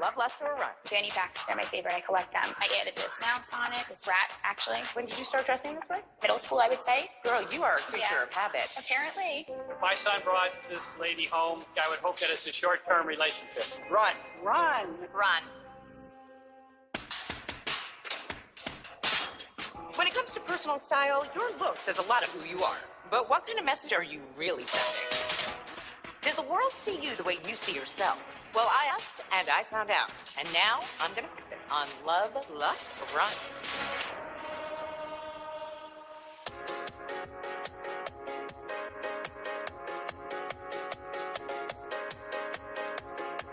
love, lust, or run? Fanny packs, they're my favorite. I collect them. I added this mouse on it, this rat, actually. When did you start dressing this way? Middle school, I would say. Girl, you are a creature of habit. Apparently. If my son brought this lady home, I would hope that it's a short-term relationship. Run. Run. When it comes to personal style, your look says a lot of who you are. But what kind of message are you really sending? Does the world see you the way you see yourself? Well, I asked, and I found out. And now, I'm gonna fix it on Love, Lust, Run.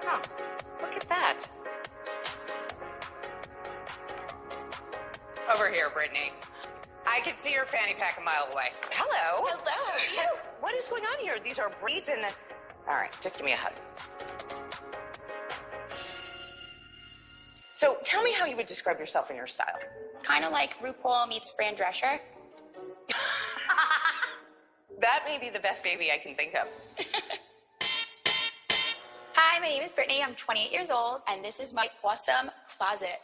Huh, look at that. Over here, Brittany. I could see your fanny pack a mile away. Hello. Hello. What is going on here? These are braids and... All right, just give me a hug. So tell me how you would describe yourself and your style. Kind of like RuPaul meets Fran Drescher. That may be the best baby I can think of. Hi, my name is Brittany. I'm 28 years old, and this is my awesome closet.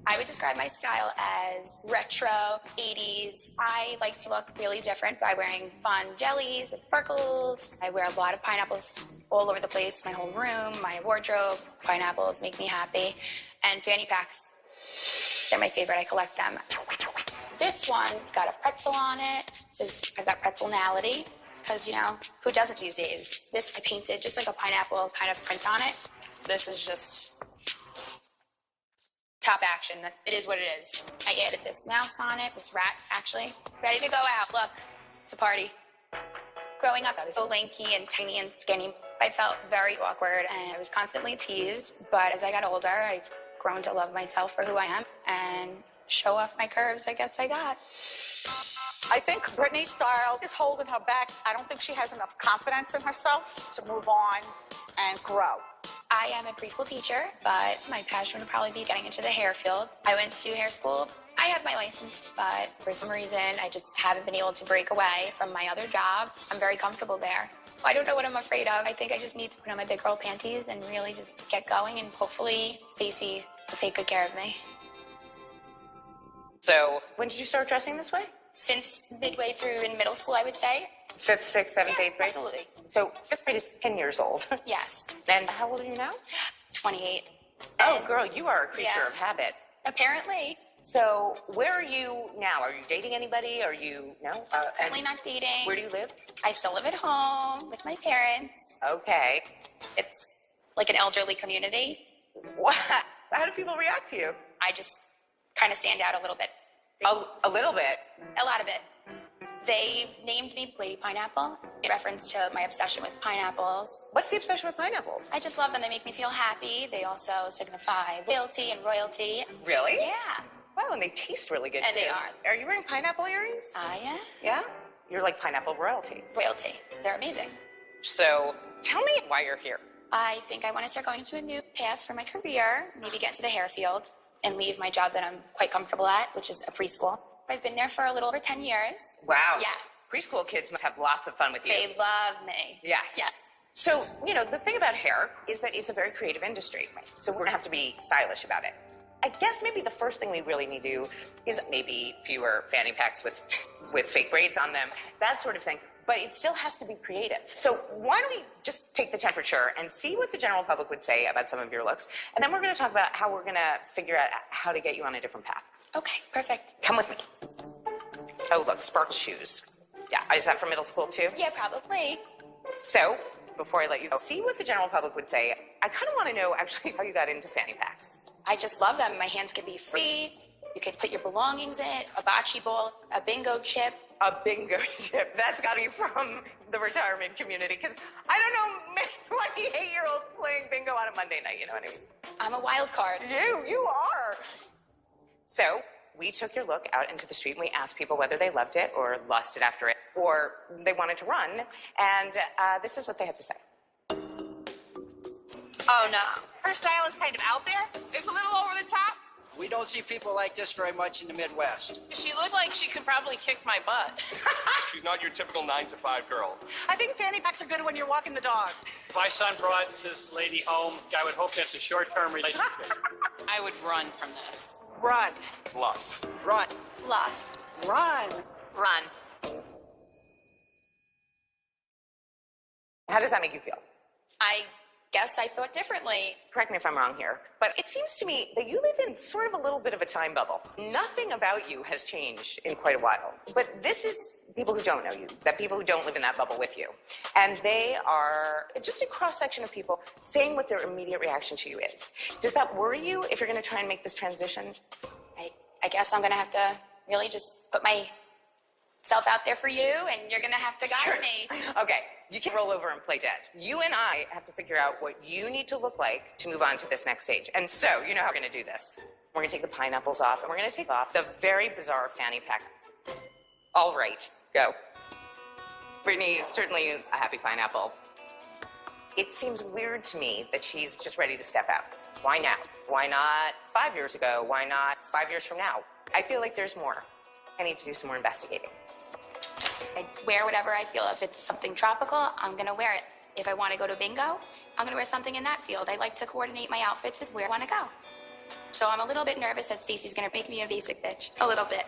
I would describe my style as retro, 80s. I like to look really different by wearing fun jellies with sparkles. I wear a lot of pineapples all over the place, my whole room, my wardrobe. Pineapples make me happy. And fanny packs, they're my favorite. I collect them. This one got a pretzel on it. It says I've got pretzelnality, because, you know, who doesn't these days? This I painted just like a pineapple kind of print on it. This is just top action. It is what it is. I added this mouse on it, this rat, actually. Ready to go out. Look, it's a party. Growing up, I was so lanky and tiny and skinny. I felt very awkward, and I was constantly teased. But as I got older, I've grown to love myself for who I am and show off my curves I guess I got. I think Brittany's style is holding her back. I don't think she has enough confidence in herself to move on and grow. I am a preschool teacher, but my passion would probably be getting into the hair field. I went to hair school. I have my license, but for some reason, I just haven't been able to break away from my other job. I'm very comfortable there. I don't know what I'm afraid of. I think I just need to put on my big girl panties and really just get going, and hopefully Stacy will take good care of me. So, when did you start dressing this way? Since midway through in middle school, I would say. 5th, 6th, 7th, 8th grade? Absolutely. So, 5th grade is 10 years old. Yes. And how old are you now? 28. Oh, girl, you are a creature of habit. Apparently. So, where are you now? Are you dating anybody? Are you, no? Currently not dating. Where do you live? I still live at home with my parents. Okay. It's like an elderly community. What? How do people react to you? I just kind of stand out a little bit. A little bit? A lot of it. They named me Lady Pineapple in reference to my obsession with pineapples. What's the obsession with pineapples? I just love them. They make me feel happy. They also signify loyalty and royalty. Really? Yeah. Wow, and they taste really good, And too. they are. Are you wearing pineapple earrings? I am. Yeah? You're like pineapple royalty. Royalty. They're amazing. So, tell me why you're here. I think I want to start going to a new path for my career, maybe get into the hair field and leave my job that I'm quite comfortable at, which is a preschool. I've been there for a little over 10 years. Wow. Yeah. Preschool kids must have lots of fun with you. They love me. Yes. Yeah. So, you know, the thing about hair is that it's a very creative industry. So we're gonna have to be stylish about it. I guess maybe the first thing we really need to do is maybe fewer fanny packs with fake braids on them, that sort of thing. But it still has to be creative. So why don't we just take the temperature and see what the general public would say about some of your looks, and then we're gonna talk about how we're gonna figure out how to get you on a different path. Okay, perfect. Come with me. Oh, look, sparkle shoes. Yeah, is that from middle school too? Yeah, probably. So, before I let you go, see what the general public would say. I kind of want to know actually how you got into fanny packs. I just love them. My hands can be free. You could put your belongings in it, a bocce ball, a bingo chip. A bingo chip. That's got to be from the retirement community, because I don't know many 28-year-olds playing bingo on a Monday night, you know what I mean? I'm a wild card. You are. So, we took your look out into the street and we asked people whether they loved it or lusted after it or they wanted to run. And this is what they had to say. Oh, no. Her style is kind of out there. It's a little over the top. We don't see people like this very much in the Midwest. She looks like she could probably kick my butt. She's not your typical 9-to-5 girl. I think fanny packs are good when you're walking the dog. If my son brought this lady home, I would hope that's a short-term relationship. I would run from this. Run. Lust. Run. Lost. Run. Run. How does that make you feel? I guess I thought differently. Correct me if I'm wrong here, but it seems to me that you live in sort of a little bit of a time bubble. Nothing about you has changed in quite a while. But this is people who don't know you, that people who don't live in that bubble with you. And they are just a cross-section of people saying what their immediate reaction to you is. Does that worry you if you're going to try and make this transition? I guess I'm going to have to really just put myself out there for you, and you're going to have to guide me. Okay, you can roll over and play dead. You and I have to figure out what you need to look like to move on to this next stage. And so, you know how we're going to do this. We're going to take the pineapples off, and we're going to take off the very bizarre fanny pack. All right, go. Brittany is certainly a happy pineapple. It seems weird to me that she's just ready to step out. Why now? Why not 5 years ago? Why not 5 years from now? I feel like there's more. I need to do some more investigating. I wear whatever I feel. If it's something tropical, I'm going to wear it. If I want to go to bingo, I'm going to wear something in that field. I like to coordinate my outfits with where I want to go. So I'm a little bit nervous that Stacey's going to make me a basic bitch. A little bit.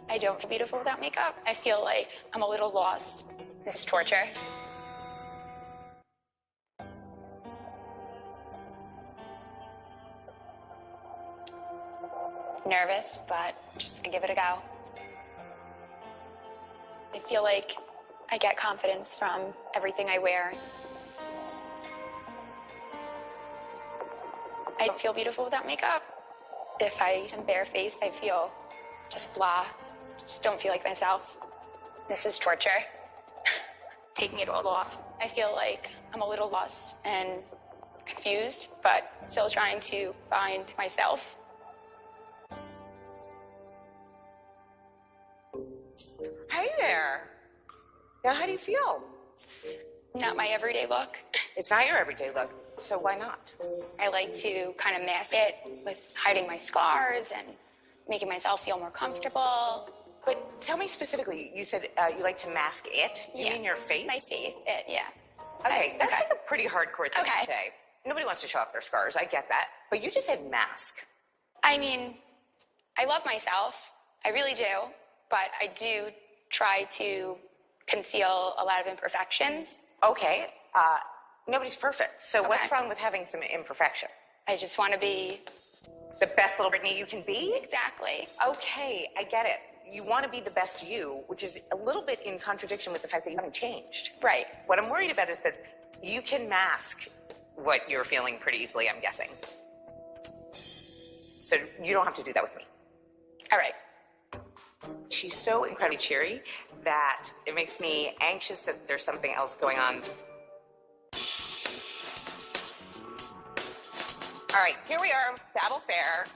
I don't feel beautiful without makeup. I feel like I'm a little lost. This is torture. Nervous, but just gonna give it a go. I feel like I get confidence from everything I wear. I don't feel beautiful without makeup. If I am barefaced, I feel just blah. Just don't feel like myself. This is torture. Taking it all off. I feel like I'm a little lost and confused, but still trying to find myself. Hey there. Now, how do you feel? Not my everyday look. It's not your everyday look, so why not? I like to kind of mask it with hiding my scars and making myself feel more comfortable. But tell me specifically, you said you like to mask it. Do you mean your face? My face, yeah. Okay, that's like a pretty hardcore thing Okay. to say. Nobody wants to show off their scars, I get that. But you just said mask. I mean, I love myself. I really do. But I do try to conceal a lot of imperfections. Okay, nobody's perfect. So what's wrong with having some imperfection? I just want to be... The best little Brittany you can be? Exactly. Okay, I get it. You want to be the best you, which is a little bit in contradiction with the fact that you haven't changed. Right. What I'm worried about is that you can mask what you're feeling pretty easily, I'm guessing. So you don't have to do that with me. All right. She's so incredibly cheery that it makes me anxious that there's something else going on. All right, here we are, Battle Fair.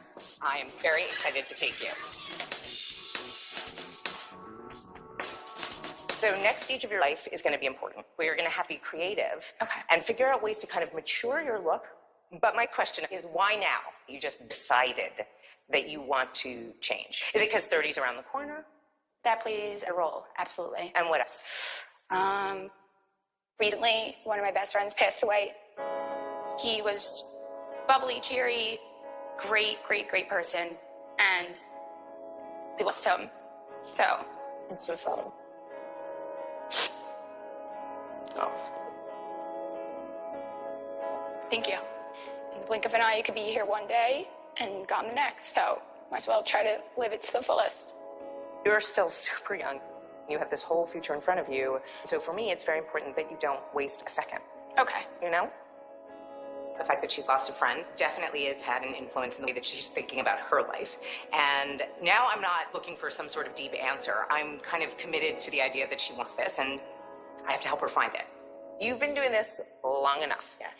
I am very excited to take you. So next stage of your life is going to be important. We are going to have to be creative and figure out ways to kind of mature your look. But my question is, why now? You just decided that you want to change. Is it because 30's around the corner? That plays a role, absolutely. And what else? Recently, one of my best friends passed away. He was bubbly, cheery, great person, and we lost him. So, it's so sad. Oh. Thank you. In the blink of an eye, you could be here one day and gone the next, so might as well try to live it to the fullest. You're still super young. You have this whole future in front of you. So for me, it's very important that you don't waste a second. Okay. You know? The fact that she's lost a friend definitely has had an influence in the way that she's thinking about her life. And now I'm not looking for some sort of deep answer. I'm kind of committed to the idea that she wants this, and I have to help her find it. You've been doing this long enough. Yeah.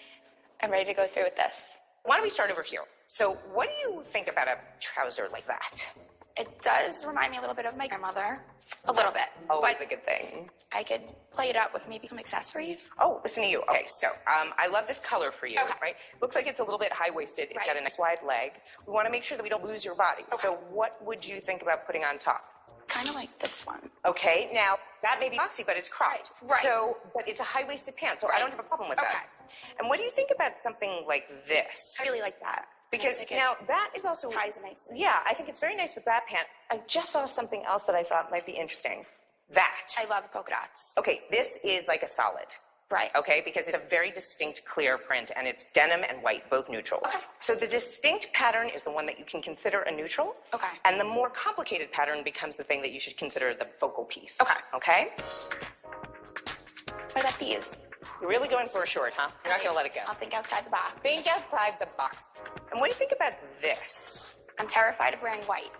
I'm ready to go through with this. Why don't we start over here? So what do you think about a trouser like that? It does remind me a little bit of my grandmother. A little bit. Always But a good thing. I could play it up with maybe some accessories. Oh, listen to you. Okay, so I love this color for you, Okay. right? Looks like it's a little bit high-waisted. It's Right. got a nice wide leg. We want to make sure that we don't lose your body. Okay. So what would you think about putting on top? Kind of like this one. Okay, now that may be boxy, but it's cropped. Right. So, but it's a high-waisted pant, so I don't have a problem with that. Okay. And what do you think about something like this? I really like that. Because I think it now that is also ties nicely. Yeah, I think it's very nice with that pant. I just saw something else that I thought might be interesting. That. I love polka dots. Okay, this is like a solid. Right. Okay, because it's a very distinct clear print and it's denim and white, both neutral. Okay. So the distinct pattern is the one that you can consider a neutral. Okay. And the more complicated pattern becomes the thing that you should consider the focal piece. Okay. Okay? What about these? You're really going for a short, huh? You're not going to let it go. I'll think outside the box. Think outside the box. And what do you think about this? I'm terrified of wearing white.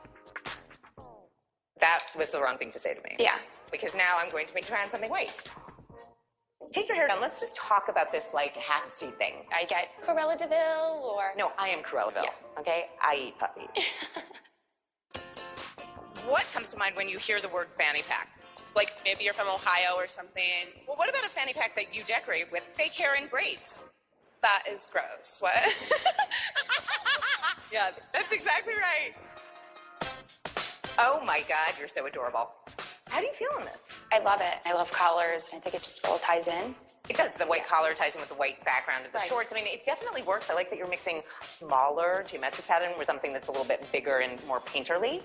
That was the wrong thing to say to me. Yeah. Because now I'm going to make you try on something white. Take your hair down. Let's just talk about this like half-C thing. I get Cruella de Vil or... No, I am Cruella de Vil, Yeah. okay? I eat puppy. What comes to mind when you hear the word fanny pack? Like maybe you're from Ohio or something. Well, what about a fanny pack that you decorate with fake hair and braids? That is gross. What? Yeah, that's exactly right. Oh my God, you're so adorable. How do you feel on this? I love it. I love collars. I think it just all ties in. It does. The white collar ties in with the white background of the Right. shorts. I mean, it definitely works. I like that you're mixing smaller geometric pattern with something that's a little bit bigger and more painterly.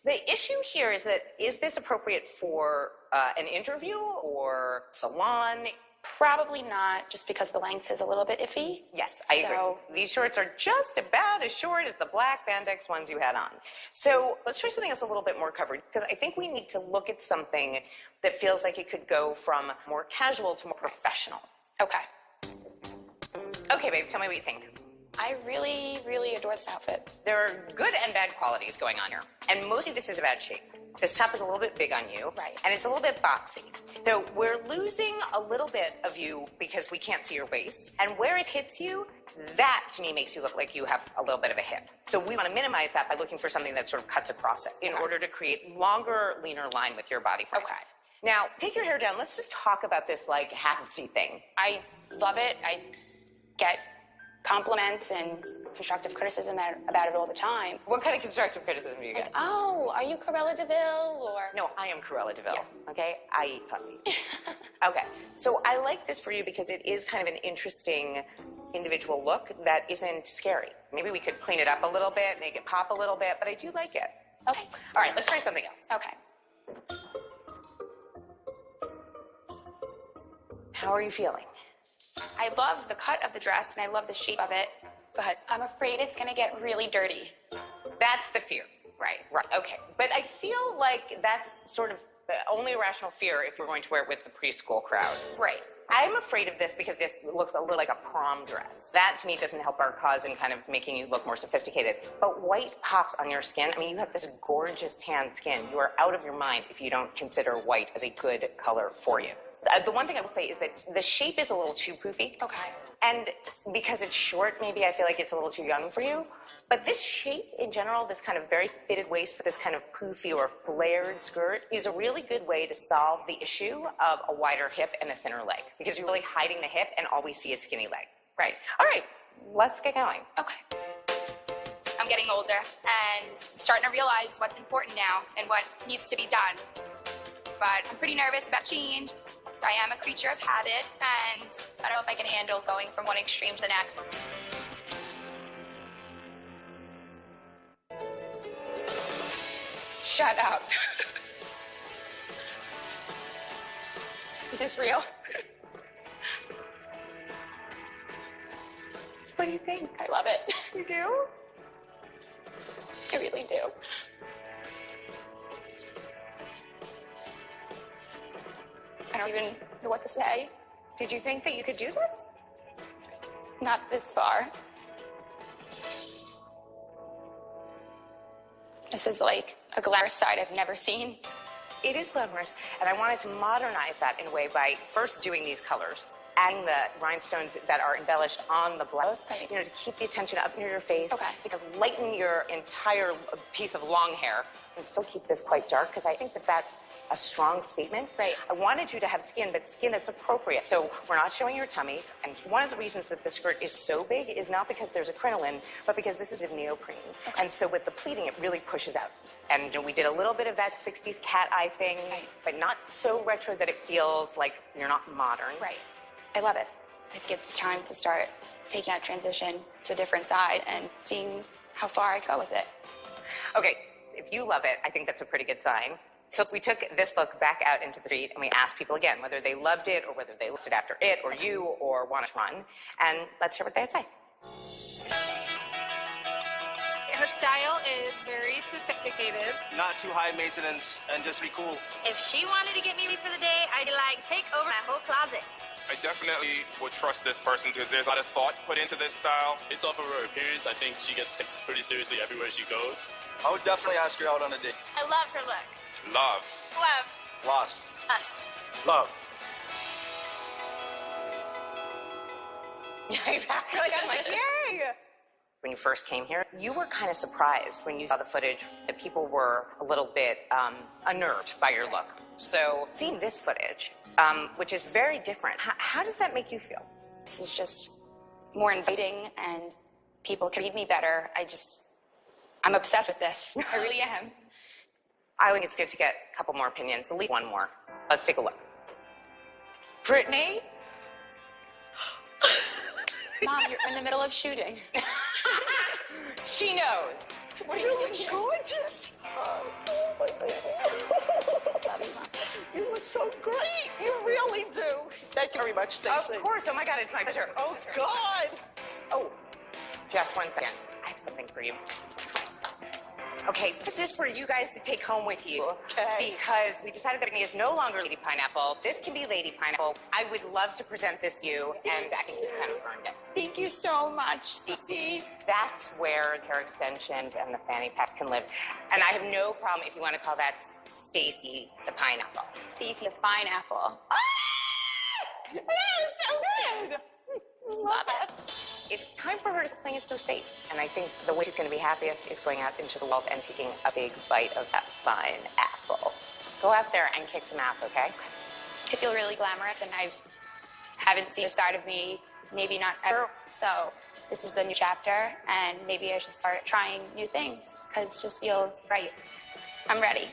The issue here is that, is this appropriate for an interview or salon? Probably not, just because the length is a little bit iffy. Yes, I So- agree. These shorts are just about as short as the black spandex ones you had on. So let's try something else a little bit more covered, because I think we need to look at something that feels like it could go from more casual to more professional. Okay. Okay, babe, tell me what you think. I really, really adore this outfit. There are good and bad qualities going on here, and mostly this is about shape. This top is a little bit big on you, Right. and it's a little bit boxy. So we're losing a little bit of you because we can't see your waist, and where it hits you, that to me makes you look like you have a little bit of a hip. So we want to minimize that by looking for something that sort of cuts across it in order to create longer, leaner line with your body frame. Okay. Now, take your hair down. Let's just talk about this like half-C thing. I love it. I get compliments and constructive criticism about it all the time. What kind of constructive criticism do you Like, get? oh, are you Cruella de Vil? Or... No, I am Cruella de Vil, Yeah. okay? I eat puppy. Okay, so I like this for you because it is kind of an interesting individual look that isn't scary. Maybe we could clean it up a little bit, make it pop a little bit, but I do like it. Okay. All right, let's try something else. Okay. How are you feeling? I love the cut of the dress and I love the shape of it, but I'm afraid it's gonna get really dirty. That's the fear. Right. Right, okay. But I feel like that's sort of the only irrational fear if we're going to wear it with the preschool crowd. Right. I'm afraid of this because this looks a little like a prom dress. That to me doesn't help our cause in kind of making you look more sophisticated. But white pops on your skin. I mean, you have this gorgeous tan skin. You are out of your mind if you don't consider white as a good color for you. The one thing I will say is that the shape is a little too poofy. Okay. And because it's short, maybe I feel like it's a little too young for you. But this shape in general, this kind of very fitted waist with this kind of poofy or flared skirt is a really good way to solve the issue of a wider hip and a thinner leg. Because you're really hiding the hip and all we see is skinny leg. Right. All right, let's get going. Okay. I'm getting older and starting to realize what's important now and what needs to be done. But I'm pretty nervous about change. I am a creature of habit, and I don't know if I can handle going from one extreme to the next. Shut up. Is this real? What do you think? I love it. You do? I really do. I don't even know what to say. Did you think that you could do this? Not this far. This is like a glamorous side I've never seen. It is glamorous, and I wanted to modernize that in a way by first doing these colors adding the rhinestones that are embellished on the blouse, Right. you know, to keep the attention up near your face, Okay. to kind of lighten your entire piece of long hair and still keep this quite dark, because I think that that's a strong statement. Right. I wanted you to have skin, but skin that's appropriate. So we're not showing your tummy. And one of the reasons that the skirt is so big is not because there's a crinoline, but because this is a neoprene. Okay. And so with the pleating, it really pushes out. And you know, we did a little bit of that 60s cat eye thing, Right. but not so retro that it feels like you're not modern. Right. I love it. I think it's time to start taking that transition to a different side and seeing how far I go with it. Okay, if you love it, I think that's a pretty good sign. So we took this look back out into the street and we asked people again whether they loved it or whether they listed after it or you or want to run. And let's hear what they had to say. Her style is very sophisticated. Not too high maintenance and just be cool. If she wanted to get me ready for the day, I'd like take over my whole closet. I definitely would trust this person because there's a lot of thought put into this style. Based off of her appearance, I think she gets taken pretty seriously everywhere she goes. I would definitely ask her out on a date. I love her look. Love. Love. Lost. Lust. Love. Exactly. I'm like, yay! When you first came here, you were kind of surprised when you saw the footage that people were a little bit unnerved by your look. So seeing this footage, which is very different, how does that make you feel? This is just more inviting and people can read me better. I'm obsessed with this. I really am. I think it's good to get a couple more opinions, at least one more. Let's take a look. Brittany, Mom, you're in the middle of shooting. She knows. What are you doing here? gorgeous. Love you, Mom. You look so great. You really do. Thank you very much, Stacey. Of course. Oh my God, it's my pleasure. Oh, God. Oh, just one second. I have something for you. Okay, this is for you guys to take home with you. Okay. Because we decided that Brittany is no longer Lady Pineapple. This can be Lady Pineapple. I would love to present this to you, and I think you kind of earned it. Thank you so much, Stacey. That's where the hair extension and the fanny packs can live. And I have no problem if you want to call that Stacey the Pineapple. Stacey the fine apple. That is so good! Love it. It's time for her to playing it so safe. And I think the way she's going to be happiest is going out into the world and taking a big bite of that fine apple. Go out there and kick some ass, okay? I feel really glamorous and I haven't seen a side of me, maybe not ever. So this is a new chapter and maybe I should start trying new things because it just feels right. I'm ready.